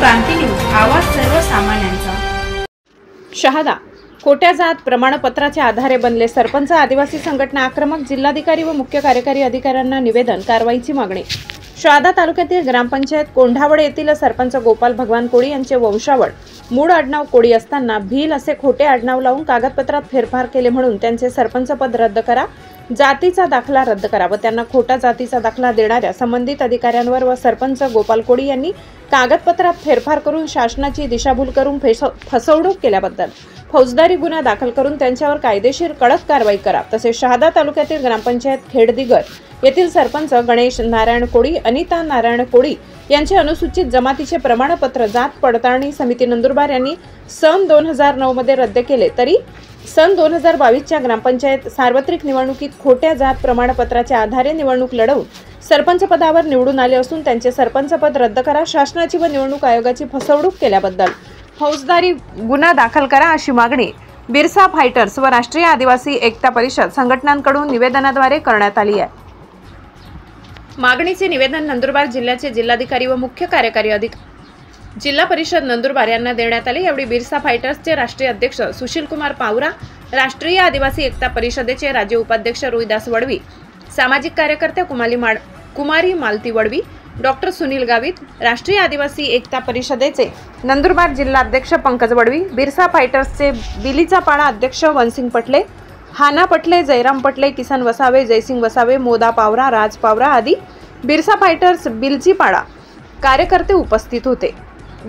क्रांती news, आवाज सर्वसामान्यांचा। शहादा खोट्या जात प्रमाणपत्राच्या आधारे बनले सरपंच। आदिवासी संघटना आक्रमक। जिल्हाधिकारी व मुख्य कार्यकारी अधिकाऱ्यांना निवेदन। कारवाईची मागणी। शहादा तालुक्यातील ग्रामपंचायत कोंढावड येथील सरपंच गोपाल भगवान कोळी यांचे वंशावळ मूळ आडनाव कोळी असताना भील असे खोटे आडनाव लावून कागदपत्रात फेरफार केले म्हणून त्यांचे सरपंच पद रद्द करा, जातीचा दाखला रद्द करा व त्यांना खोटा जातीचा दाखला देणाऱ्या संबंधित अधिकाऱ्यांवर व सरपंच गोपाल कोळी यांनी कागदपत्रात फेरफार करून शासनाची दिशाभूल करून फसवणूक केल्याबद्दल फौजदारी गुन्हा दाखल करून त्यांच्यावर कायदेशीर कडक कारवाई करा। तसेच शहादा तालुक्यातील ग्रामपंचायत खेडदिगर येथील सरपंच गणेश नारायण कोळी, अनिता नारायण कोळी यांचे अनुसूचित जमातीचे प्रमाणपत्र जात पडताळणी समिती नंदुरबार यांनी सन 2009 मध्ये रद्द केले, तरी सन 2022च्या ग्रामपंचायत सार्वत्रिक निवडणुकीत खोट्या जात प्रमाणपत्राच्या आधारे निवडणूक लढवून सरपंच पदावर निवडून आले असून त्यांचे सरपंच पद रद्द करा, शासनाची व निवडणूक आयोगाची फसवणूक केल्याबद्दल फौजदारी गुन्हा दाखल करा अशी मागणी बिरसा फायटर्स व राष्ट्रीय आदिवासी एकता परिषद संघटनांकडून निवेदनाद्वारे करण्यात आली आहे। मागणीचे निवेदन नंदुरबार जिल्ह्याचे जिल्हाधिकारी व मुख्य कार्यकारी अधिकारी जिल्हा परिषद नंदुरबार यांना देण्यात आले। यावेळी बिरसा फायटर्सचे राष्ट्रीय अध्यक्ष सुशील कुमार पावरा, राष्ट्रीय आदिवासी एकता परिषदेचे राज्य उपाध्यक्ष रोहिदास वडवी, सामाजिक कार्यकर्ते कुमारी मालती वडवी, डॉक्टर सुनील गावित, राष्ट्रीय आदिवासी एकता परिषदेचे नंदुरबार जिल्हा अध्यक्ष पंकज वडवी, बिरसा फायटर्सचे बिलीचा पाडा अध्यक्ष वनसिंग पटले, हाना पटले, जयराम पटले, किसन वसावे, जयसिंग वसावे, मोदा पावरा, राज पावरा आदी बिरसा फायटर्स बिलची पाडा कार्यकर्ते उपस्थित होते।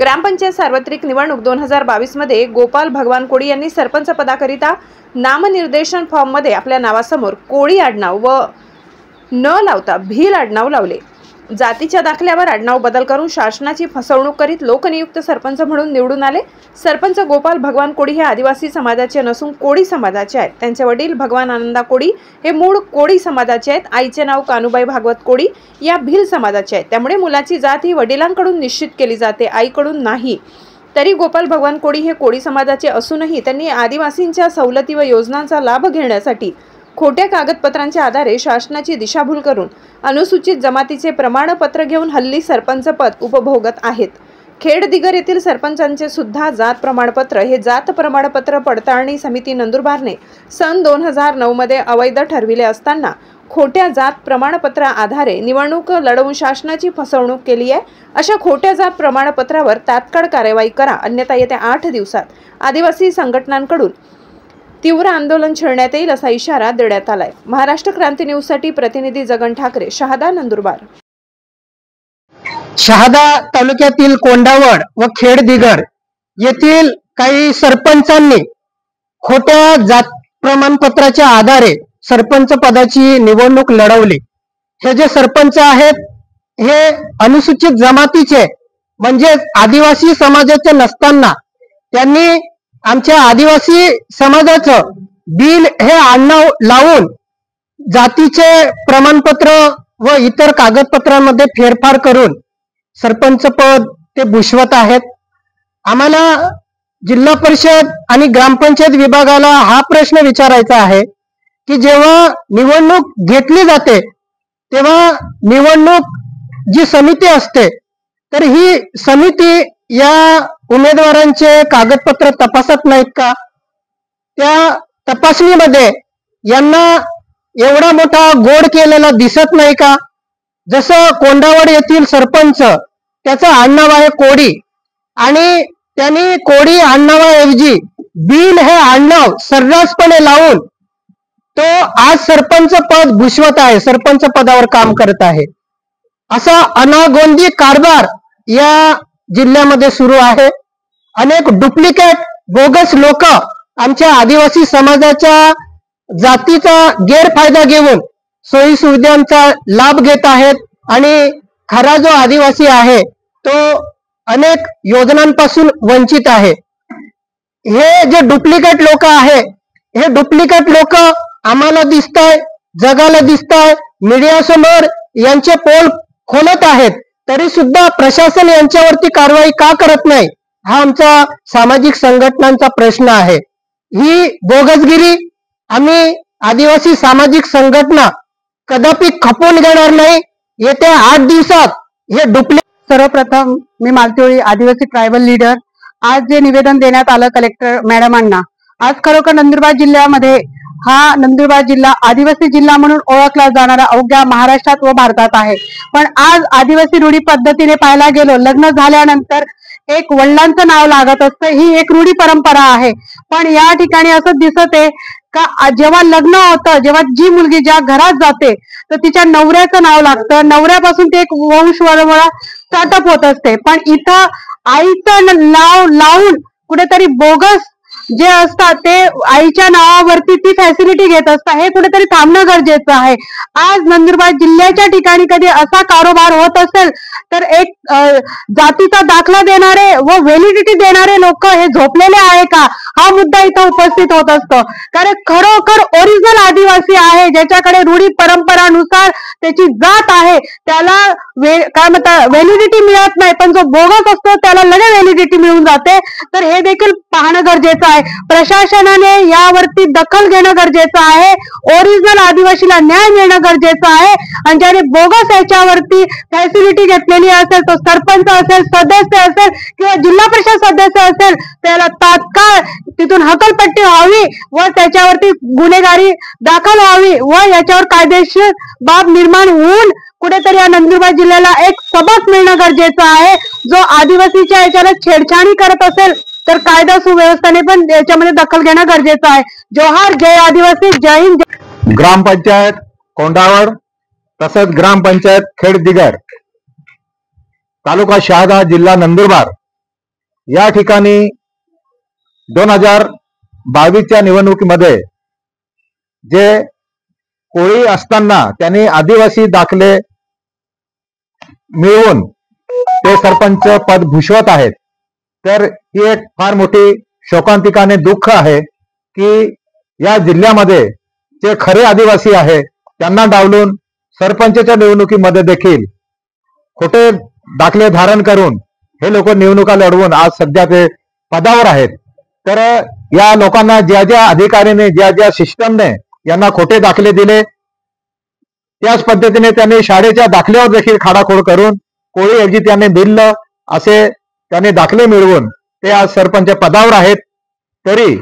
ग्रामपंचायत सार्वत्रिक निवडणूक 2022 मध्ये गोपाल भगवान कोळी यांनी सरपंच पदाकरिता नामनिर्देशन फॉर्म मध्ये आपल्या नावासमोर कोळी आडनाव व न लावता भील आडनाव लावले। जातीच्या दाखल्यावर आडनाव बदल करून शासनाची फसवणूक करीत लोकनियुक्त सरपंच म्हणून निवडून आले। सरपंच गोपाल भगवान कोळी हे आदिवासी समाजाचे नसून कोळी समाजाचे आहेत। त्यांचे वडील भगवान आनंदा कोळी हे मूळ कोळी समाजाचे आहेत। आईचे नाव कानुबाई भागवत कोळी या भील समाजाचे आहेत। त्यामुळे मुलाची जात ही वडिलांकडून निश्चित केली जाते, आईकडून नाही। तरी गोपाल भगवान कोळी हे कोळी समाजाचे असूनही त्यांनी आदिवासींच्या सवलती व योजनांचा लाभ घेण्यासाठी खोट्या कागदपत्रांच्या आधारे शासनाची दिशाभूल करून अनुसूचित जमातीचे प्रमाणपत्र घेऊन हल्ली सरपंच पद उपभोगत आहेत। खेडदिगर येथील सरपंचांचे सुद्धा जात प्रमाणपत्र हे जात प्रमाणपत्र पडताळणी समिती नंदुरबारने सन 2009 मध्ये अवैध ठरविले असताना खोट्या जात प्रमाणपत्रा आधारे निवडणूक लढवून शासनाची फसवणूक केली आहे। अशा खोट्या जात प्रमाणपत्रावर तात्काळ कारवाई करा, अन्यथा येत्या 8 दिवसात आदिवासी संघटनांकडून तीव्र आंदोलन छेडण्यात येईल असा इशारा देण्यात आलाय। महाराष्ट्र क्रांती न्यूज साठी प्रतिनिधी जगन ठाकरे, शहादा, नंदुरबार। शहादा तालुक्यातील कोंढावड व खेडदिगर येथील काही सरपंचांनी खोट्या जात प्रमाणपत्राच्या आधारे सरपंच पदाची निवडणूक लढवली। हे जे सरपंच आहेत हे अनुसूचित जमातीचे म्हणजे आदिवासी समाजाचे नसताना त्यांनी आमच्या आदिवासी समाजाचं बिल हे आडनाव लावून जातीचे प्रमाणपत्र व इतर कागदपत्रांमध्ये फेरफार करून सरपंच पद ते भूषवत आहेत। आम्हाला जिल्हा परिषद आणि ग्रामपंचायत विभागाला हा प्रश्न विचारायचा आहे की जेव्हा निवडणूक घेतली जाते तेव्हा निवडणूक जी समिती असते तर ही समिती या उमेदवारांचे कागदपत्र तपासत नाहीत का? त्या तपासणीमध्ये यांना एवढा मोठा गोड केलेला दिसत नाही का? जसं कोंढावड येथील सरपंच त्याचं आडनाव आहे कोळी आणि त्यांनी कोळी आडनावाऐवजी बिल हे आडनाव सर्रासपणे लावून तो आज सरपंच पद भूषवत आहे, सरपंच पदावर काम करत आहे। असा अनागोंदी कारभार या जिल्ह्यामध्ये सुरू आहे। अनेक डुप्लिकेट बोगस लोक आमच्या आदिवासी समाजाच्या जातीचा गैरफायदा घेऊन सोयी सुविधांचा लाभ घेत आहेत आणि खरा जो आदिवासी आहे तो अनेक योजनांपासून वंचित आहे। हे जे डुप्लिकेट लोक आहे हे डुप्लिकेट लोक आम्हाला दिसताय, जगाला दिसताय, मीडिया समोर यांचे पोल खोलत आहेत, तरी सुद्धा प्रशासन यांच्यावरती कारवाई का करत नाही हा आमचा सामाजिक संघटनांचा प्रश्न आहे। ही बोगसगिरी आम्ही आदिवासी सामाजिक संघटना कदापि खपवून घेणार नाही। येत्या 8 दिवसात हे डुप्लिकेट सर्वप्रथम मी मालतीवळी आदिवासी ट्रायबल लीडर. आज जे निवेदन देण्यात आलं कलेक्टर मॅडमांना, आज खरोखर नंदुरबार जिल्ह्यामध्ये हा नंदुरबार जिल्हा आदिवासी जिल्हा म्हणून ओळखला जाणारा अवघ्या महाराष्ट्रात व भारतात आहे. पण आज आदिवासी रूढी पद्धतीने पाहायला गेलो, लग्न झाल्यानंतर एक वडिलांचं नाव लागत असतं, ही एक रूढी परंपरा आहे. पण या ठिकाणी असं दिसत आहे का जेव्हा लग्न होतं, जेव्हा जी मुलगी ज्या घरात जाते तर तिच्या नवऱ्याचं नाव लागतं, नवऱ्यापासून ते एक वंश परंपरा स्टार्टअप होत असते. पण इथं आईचं नाव लावून कुठेतरी बोगस जे असतात ते आईच्या नावावरती ती फॅसिलिटी घेत असतात, हे कुठेतरी थांबणं गरजेचं आहे. आज नंदुरबार जिल्ह्याच्या ठिकाणी कधी असा कारोबार होत असेल तर एक जातीचा दाखला देणारे व व्हॅलिडिटी देणारे लोक हे झोपलेले आहे का, हा मुद्दा इथं उपस्थित होत असतो. कारण खरोखर ओरिजिनल आदिवासी आहे, ज्याच्याकडे रूढी परंपरानुसार त्याची जात आहे, त्याला काय म्हणतात व्हॅलिडिटी मिळत नाही, पण जो बोगस असतो त्याला लगेच व्हॅलिडिटी मिळून जाते. तर हे देखील पाहणं गरजेचं आहे. प्रशासनाने यावरती दखल घेणं गरजेचं आहे. ओरिजिनल आदिवासीला न्याय मिळणं गरजेचं आहे. आणि ज्याने बोगस याच्यावरती फॅसिलिटी घेतलेली असेल, तो सरपंच असेल, सदस्य असेल किंवा जिल्हा परिषद सदस्य असेल, त्याला तात्काळ तिथून हकलपट्टी व्हावी व त्याच्यावरती गुन्हेगारी दाखल व्हावी व याच्यावर कायदेशीर बाब निर्माण होऊन कुठेतरी या नंदुरबार जिल्ह्याला एक सबक मिळणं गरजेचं आहे. जो आदिवासीच्या याच्याला छेडछाडी करत असेल तर कायदा सुव्यवस्थेने पण याच्यामध्ये दखल घेणं गरजेचं आहे. जोहार, जय आदिवासी, जय हिंद. ग्रामपंचायत कोंडावड तसंच ग्रामपंचायत खेडदिगर, तालुका शहादा, जिल्हा नंदुरबार या ठिकाणी 2022च्या निवडणुकीमध्ये जे कोळी असताना त्यांनी आदिवासी दाखले मिळवून ते सरपंच पद भूषवत आहेत. तर ही एक फार मोठी शोकांतिका आणि दुःख आहे की या जिल्ह्यामध्ये जे खरे आदिवासी आहे त्यांना डावलून सरपंचच्या निवडणुकीमध्ये देखील खोटे दाखले धारण करून हे लोक निवडणुका लढवून आज सध्या ते पदावर आहेत. तर या लोकांना ज्या ज्या अधिकाऱ्याने, ज्या ज्या सिस्टमने यांना खोटे दाखले दिले, त्याच पद्धतीने त्यांनी शाळेच्या दाखल्यावर देखील खाडाखोड करून कोळीऐवजी त्यांनी भिल्ल असे त्यांनी दाखले मिळवून ते आज सरपंच पदावर आहेत. तरी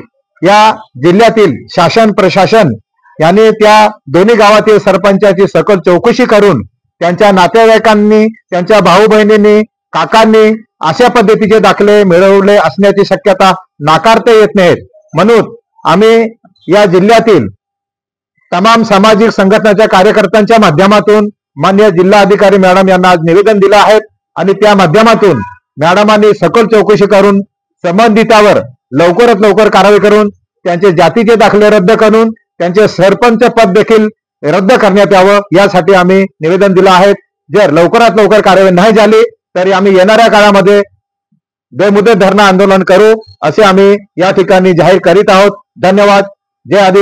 या जिल्ह्यातील शासन प्रशासन यांनी त्या दोन्ही गावातील सरपंचाची सखोल चौकशी करून त्यांच्या नातेवाईकांनी, त्यांच्या भाऊ बहिणींनी, काकांनी अशा पद्धतीचे दाखले मिळवले असण्याची शक्यता नाकारता येत नाहीत. म्हणून आम्ही या जिल्ह्यातील तमाम सामाजिक संघटनांच्या कार्यकर्त्यांच्या माध्यमातून माननीय जिल्हाधिकारी मॅडम यांना आज निवेदन दिलं आहे आणि त्या माध्यमातून मॅडमांनी सखोल चौकशी करून संबंधितावर लवकरात लवकर कारवाई करून त्यांचे जातीचे दाखले रद्द करून त्यांचे सरपंच पद देखील रद्द करण्यात यावं, यासाठी आम्ही निवेदन दिलं आहे. जर लवकरात लवकर कारवाई नाही झाली तरी आम्ही येणाऱ्या काळामध्ये बेमुदत धरणं आंदोलन करू असे आम्ही या ठिकाणी जाहीर करीत आहोत. धन्यवाद. जय आदिवासी.